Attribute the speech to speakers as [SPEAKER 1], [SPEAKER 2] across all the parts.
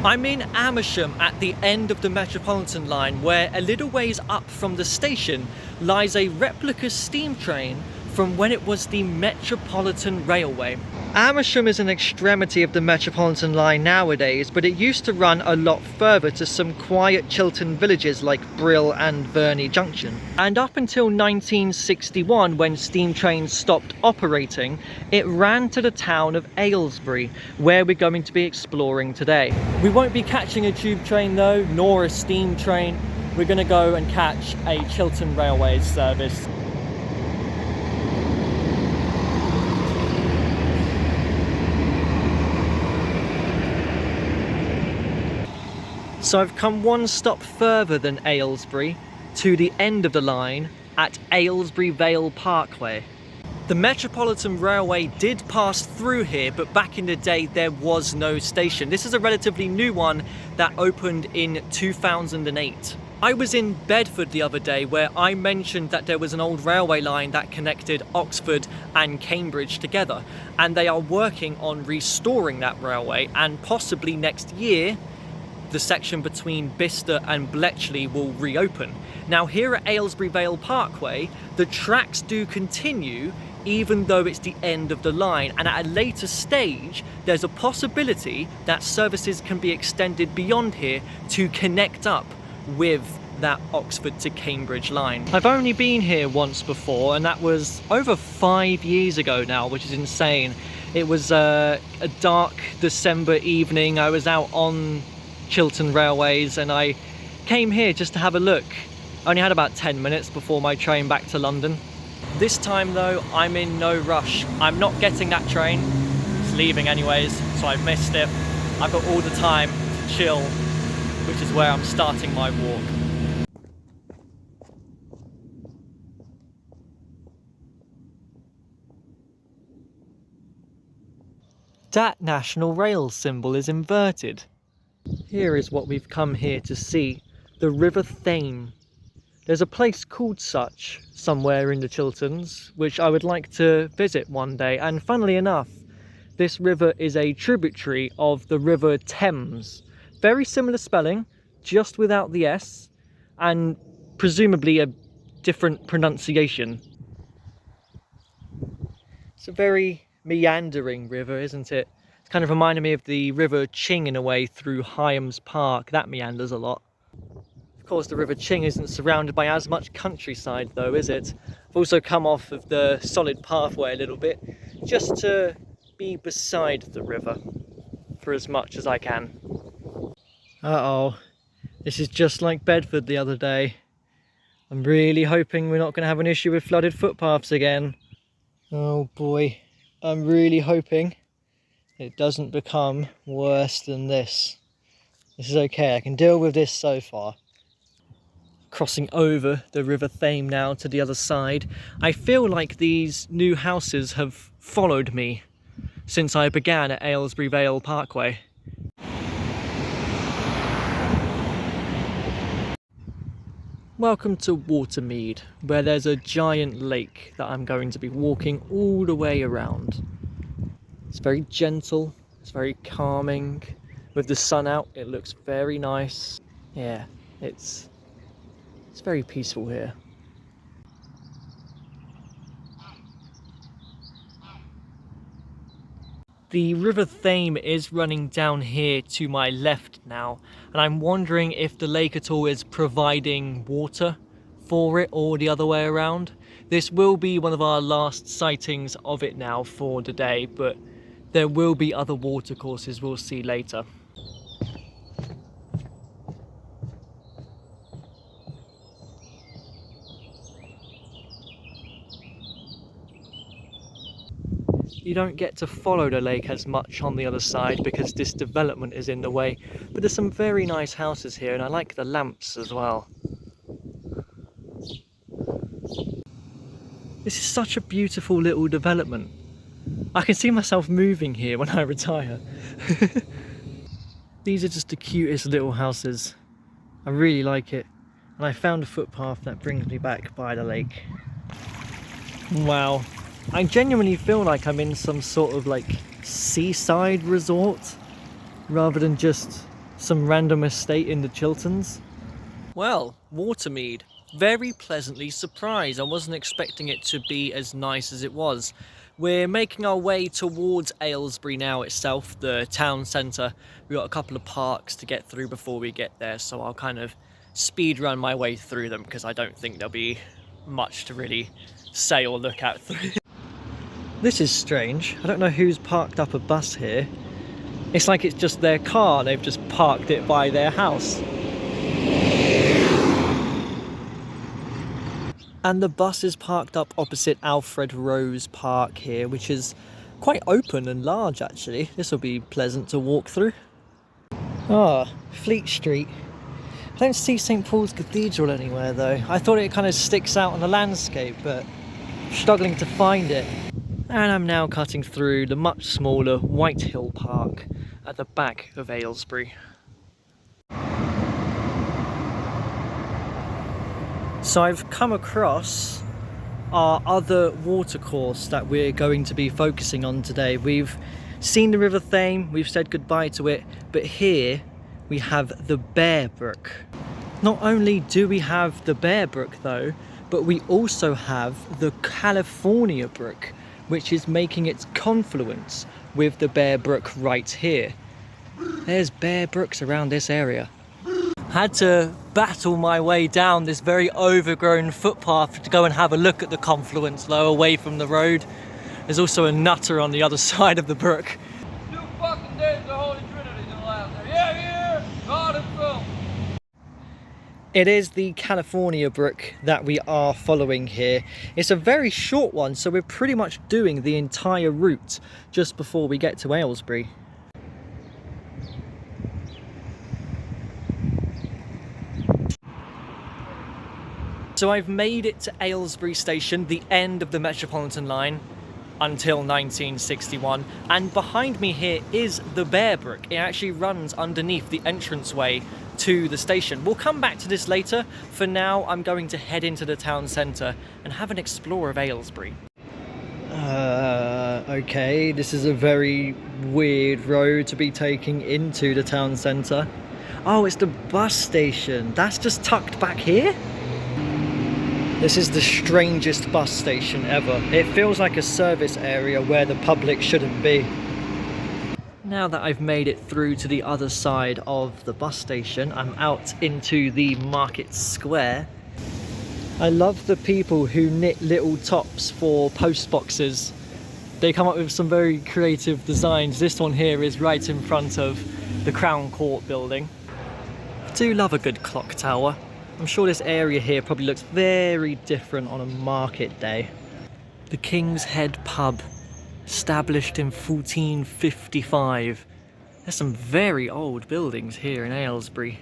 [SPEAKER 1] I'm in Amersham at the end of the Metropolitan line, where a little ways up from the station lies a replica steam train from when it was the Metropolitan Railway. Amersham is an extremity of the Metropolitan line nowadays, but it used to run a lot further to some quiet Chiltern villages like Brill and Verney Junction. And up until 1961, when steam trains stopped operating, it ran to the town of Aylesbury, where we're going to be exploring today. We won't be catching a tube train though, nor a steam train. We're going to go and catch a Chiltern Railways service. So I've come one stop further than Aylesbury, to the end of the line at Aylesbury Vale Parkway. The Metropolitan Railway did pass through here, but back in the day there was no station. This is a relatively new one that opened in 2008. I was in Bedford the other day where I mentioned that there was an old railway line that connected Oxford and Cambridge together, and they are working on restoring that railway, and possibly next year the section between Bicester and Bletchley will reopen. Now here at Aylesbury Vale Parkway, the tracks do continue even though it's the end of the line, and at a later stage there's a possibility that services can be extended beyond here to connect up with that Oxford to Cambridge line. I've only been here once before, and that was over 5 years ago now, which is insane. It was a dark December evening. I was out on Chiltern Railways and I came here just to have a look. I only had about 10 minutes before my train back to London. This time though, I'm in no rush. I'm not getting that train. It's leaving anyways, so I've missed it. I've got all the time to chill, which is where I'm starting my walk. That National Rail symbol is inverted. Here is what we've come here to see, the River Thame. There's a place called such somewhere in the Chilterns, which I would like to visit one day, and funnily enough, this river is a tributary of the River Thames. Very similar spelling, just without the S, and presumably a different pronunciation. It's a very meandering river, isn't it? It's kind of reminded me of the River Ching in a way through Hyams Park. That meanders a lot. Of course, the River Ching isn't surrounded by as much countryside though, is it? I've also come off of the solid pathway a little bit, just to be beside the river for as much as I can. Uh-oh, this is just like Bedford the other day. I'm really hoping we're not going to have an issue with flooded footpaths again. Oh boy, I'm really hoping it doesn't become worse than this. This is okay, I can deal with this so far. Crossing over the River Thame now to the other side, I feel like these new houses have followed me since I began at Aylesbury Vale Parkway. Welcome to Watermead, where there's a giant lake that I'm going to be walking all the way around. It's very gentle, it's very calming. With the sun out, it looks very nice. Yeah, it's very peaceful here. The River Thame is running down here to my left now, and I'm wondering if the lake at all is providing water for it or the other way around. This will be one of our last sightings of it now for the day, but there will be other watercourses we'll see later. You don't get to follow the lake as much on the other side because this development is in the way, but there's some very nice houses here and I like the lamps as well. This is such a beautiful little development. I can see myself moving here when I retire. These are just the cutest little houses. I really like it. And I found a footpath that brings me back by the lake. Wow. I genuinely feel like I'm in some sort of like seaside resort rather than just Some random estate in the Chilterns. Well, Watermead. Very pleasantly surprised. I wasn't expecting it to be as nice as it was. We're making our way towards Aylesbury now itself, the town centre. We've got a couple of parks to get through before we get there, so I'll kind of speed run my way through them because I don't think there'll be much to really say or look at through. This is strange. I don't know who's parked up a bus here. It's like it's just their car, they've just parked it by their house. And the bus is parked up opposite Alfred Rose Park here, which is quite open and large actually. This will be pleasant to walk through. Ah, Fleet Street. I don't see St Paul's Cathedral anywhere though. I thought it kind of sticks out on the landscape, but I'm struggling to find it. And I'm now cutting through the much smaller Whitehill Park at the back of Aylesbury. So I've come across our other watercourse that we're going to be focusing on today. We've seen the River Thame, we've said goodbye to it, but here we have the Bear Brook. Not only do we have the Bear Brook though, but we also have the California Brook, which is making its confluence with the Bear Brook right here. There's Bear Brooks around this area. Had to battle my way down this very overgrown footpath to go and have a look at the confluence though, away from the road. There's also a nutter on the other side of the brook.
[SPEAKER 2] 2 fucking days the Holy Trinity's allowed there. Yeah, God himself.
[SPEAKER 1] It is the California Brook that we are following here. It's a very short one, so we're pretty much doing the entire route just before we get to Aylesbury. So I've made it to Aylesbury station, the end of the Metropolitan line, until 1961, and behind me here is the Bear Brook. It actually runs underneath the entranceway to the station. We'll come back to this later. For now, I'm going to head into the town centre and have an explore of Aylesbury. Okay, this is a very weird road to be taking into the town centre. Oh, it's the bus station. That's just tucked back here? This is the strangest bus station ever. It feels like a service area where the public shouldn't be. Now that I've made it through to the other side of the bus station, I'm out into the market square. I love the people who knit little tops for post boxes. They come up with some very creative designs. This one here is right in front of the Crown Court building. I do love a good clock tower. I'm sure this area here probably looks very different on a market day. The King's Head pub, established in 1455. There's some very old buildings here in Aylesbury.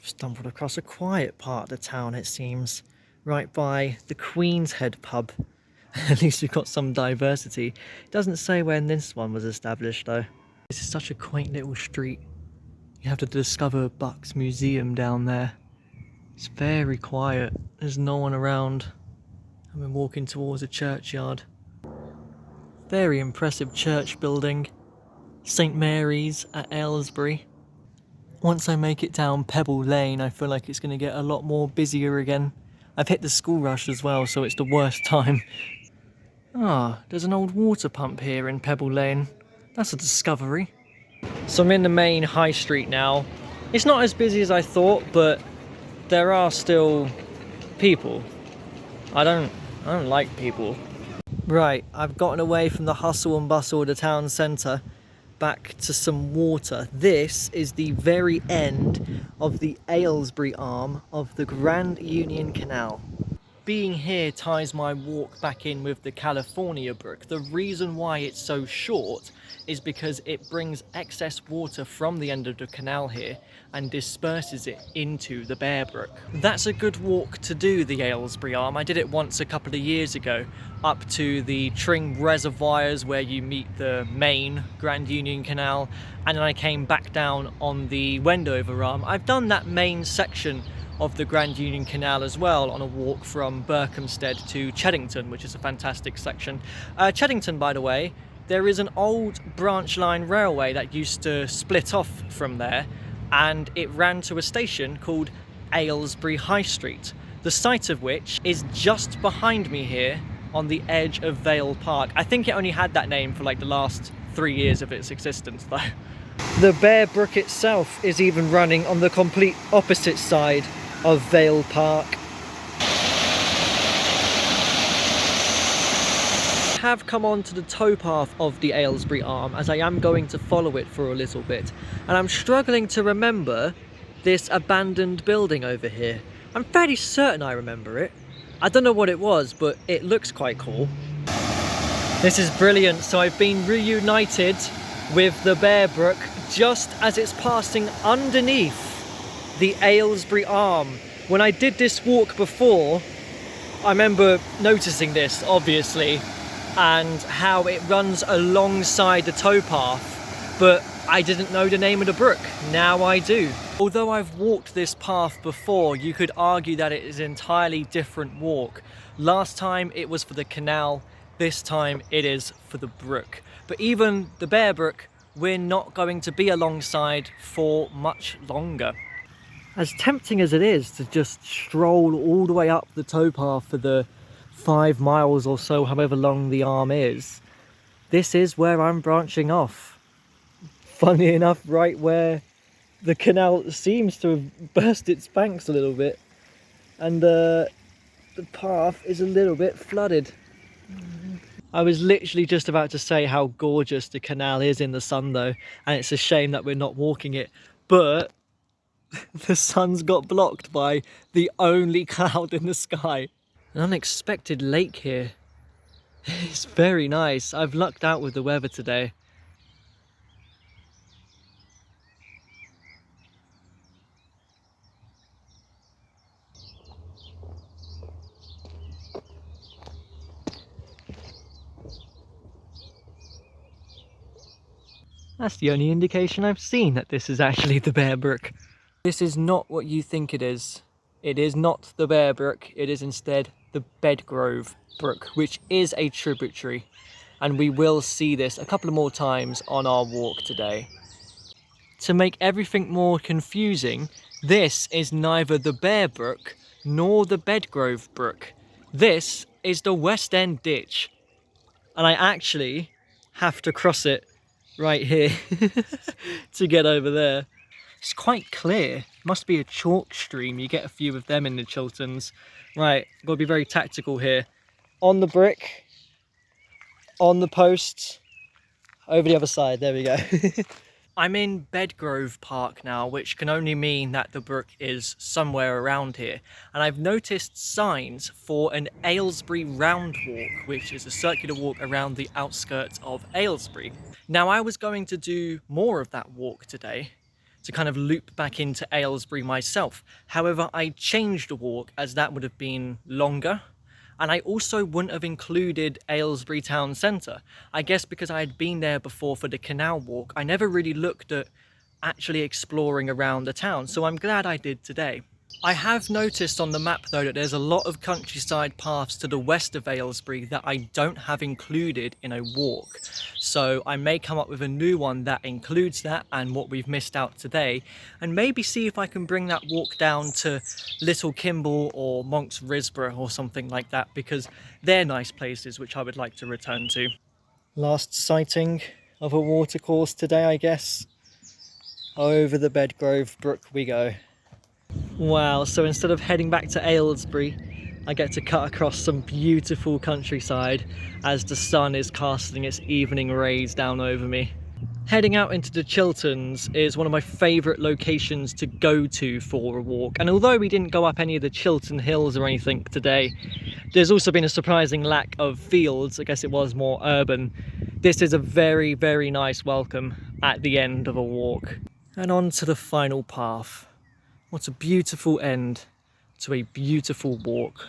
[SPEAKER 1] Stumbled across a quiet part of the town, it seems, right by the Queen's Head pub. At least we've got some diversity. It doesn't say when this one was established though. This is such a quaint little street. You have to discover Buck's Museum down there. It's very quiet. There's no one around. I've been walking towards a churchyard. Very impressive church building. St Mary's at Aylesbury. Once I make it down Pebble Lane, I feel like it's going to get a lot more busier again. I've hit the school rush as well, so it's the worst time. There's an old water pump here in Pebble Lane. That's a discovery. So I'm in the main high street now. It's not as busy as I thought, but there are still people. I don't like people. Right, I've gotten away from the hustle and bustle of the town centre, back to some water. This is the very end of the Aylesbury arm of the Grand Union Canal. Being here ties my walk back in with the California Brook. The reason why it's so short is because it brings excess water from the end of the canal here and disperses it into the Bear Brook. That's a good walk to do, the Aylesbury arm. I did it once a couple of years ago, up to the Tring reservoirs where you meet the main Grand Union Canal, and then I came back down on the Wendover arm. I've done that main section of the Grand Union Canal as well on a walk from Berkhamsted to Cheddington, which is a fantastic section. Cheddington, by the way, there is an old branch line railway that used to split off from there, and it ran to a station called Aylesbury High Street, the site of which is just behind me here on the edge of Vale Park. I think it only had that name for like the last 3 years of its existence though. The Bear Brook itself is even running on the complete opposite side of Vale Park. I have come on to the towpath of the Aylesbury arm, as I am going to follow it for a little bit, and I'm struggling to remember this abandoned building over here. I'm fairly certain I remember it. I don't know what it was, but it looks quite cool. This is brilliant. So I've been reunited with the Bear Brook just as it's passing underneath the Aylesbury arm. When I did this walk before, I remember noticing this, obviously, and how it runs alongside the towpath, but I didn't know the name of the brook. Now I do. Although I've walked this path before, you could argue that it is an entirely different walk. Last time it was for the canal, this time it is for the brook. But even the Bear Brook, we're not going to be alongside for much longer. As tempting as it is to just stroll all the way up the towpath for the 5 miles or so, however long the arm is, this is where I'm branching off. Funny enough, right where the canal seems to have burst its banks a little bit, and the path is a little bit flooded. I was literally just about to say how gorgeous the canal is in the sun though, and it's a shame that we're not walking it, but the sun's got blocked by the only cloud in the sky. An unexpected lake here. It's very nice. I've lucked out with the weather today. That's the only indication I've seen that this is actually the Bear Brook. This is not what you think it is. It is not the Bear Brook, it is instead the Bedgrove Brook, which is a tributary, and we will see this a couple of more times on our walk today. To make everything more confusing, this is neither the Bear Brook nor the Bedgrove Brook. This is the West End Ditch, and I actually have to cross it right here to get over there. It's quite clear. Must be a chalk stream. You get a few of them in the Chilterns. Right, got to be very tactical here. On the brick, on the posts, over the other side. There we go. I'm in Bedgrove Park now, which can only mean that the brook is somewhere around here. And I've noticed signs for an Aylesbury round walk, which is a circular walk around the outskirts of Aylesbury. Now, I was going to do more of that walk today, to kind of loop back into Aylesbury myself. However, I changed the walk as that would have been longer, and I also wouldn't have included Aylesbury town centre. I guess because I had been there before for the canal walk, I never really looked at actually exploring around the town, so I'm glad I did today. I have noticed on the map though that there's a lot of countryside paths to the west of Aylesbury that I don't have included in a walk. So I may come up with a new one that includes that and what we've missed out today, and maybe see if I can bring that walk down to Little Kimble or Monk's Risborough or something like that, because they're nice places which I would like to return to. Last sighting of a watercourse today, I guess. Over the Bedgrove Brook we go. Wow, so instead of heading back to Aylesbury, I get to cut across some beautiful countryside as the sun is casting its evening rays down over me. Heading out into the Chilterns is one of my favourite locations to go to for a walk, and although we didn't go up any of the Chiltern hills or anything today, there's also been a surprising lack of fields. I guess it was more urban. This is a very, very nice welcome at the end of a walk. And on to the final path. What a beautiful end to a beautiful walk.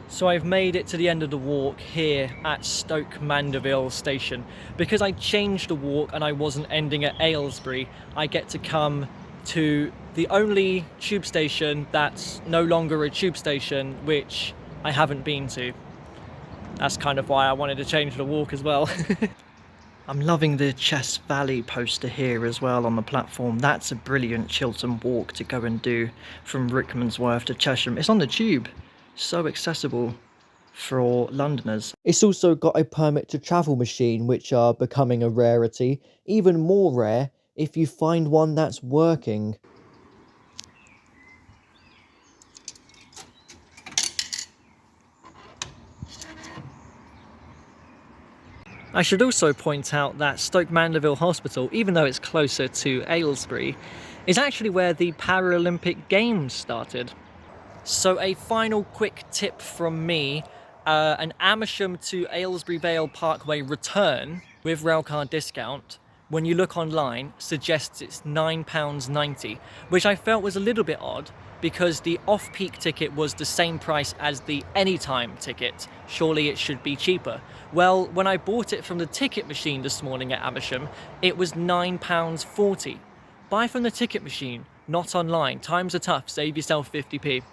[SPEAKER 1] So I've made it to the end of the walk here at Stoke Mandeville station. Because I changed the walk and I wasn't ending at Aylesbury, I get to come to the only tube station that's no longer a tube station, which I haven't been to. That's kind of why I wanted to change the walk as well. I'm loving the Chess Valley poster here as well on the platform. That's a brilliant Chiltern walk to go and do from Rickmansworth to Chesham. It's on the tube, so accessible for Londoners. It's also got a permit to travel machine, which are becoming a rarity. Even more rare if you find one that's working. I should also point out that Stoke Mandeville Hospital, even though it's closer to Aylesbury, is actually where the Paralympic Games started. So a final quick tip from me, an Amersham to Aylesbury Vale Parkway return with railcard discount, when you look online, suggests it's £9.90, which I felt was a little bit odd because the off-peak ticket was the same price as the anytime ticket. Surely it should be cheaper. Well, when I bought it from the ticket machine this morning at Amersham, it was £9.40. Buy from the ticket machine, not online. Times are tough, save yourself 50p.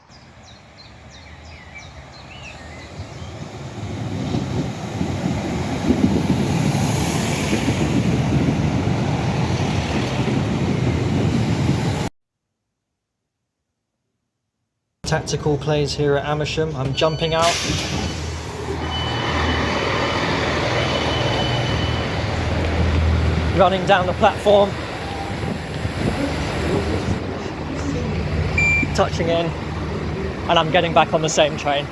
[SPEAKER 1] Tactical plays here at Amersham. I'm jumping out. Running down the platform. Touching in. And I'm getting back on the same train.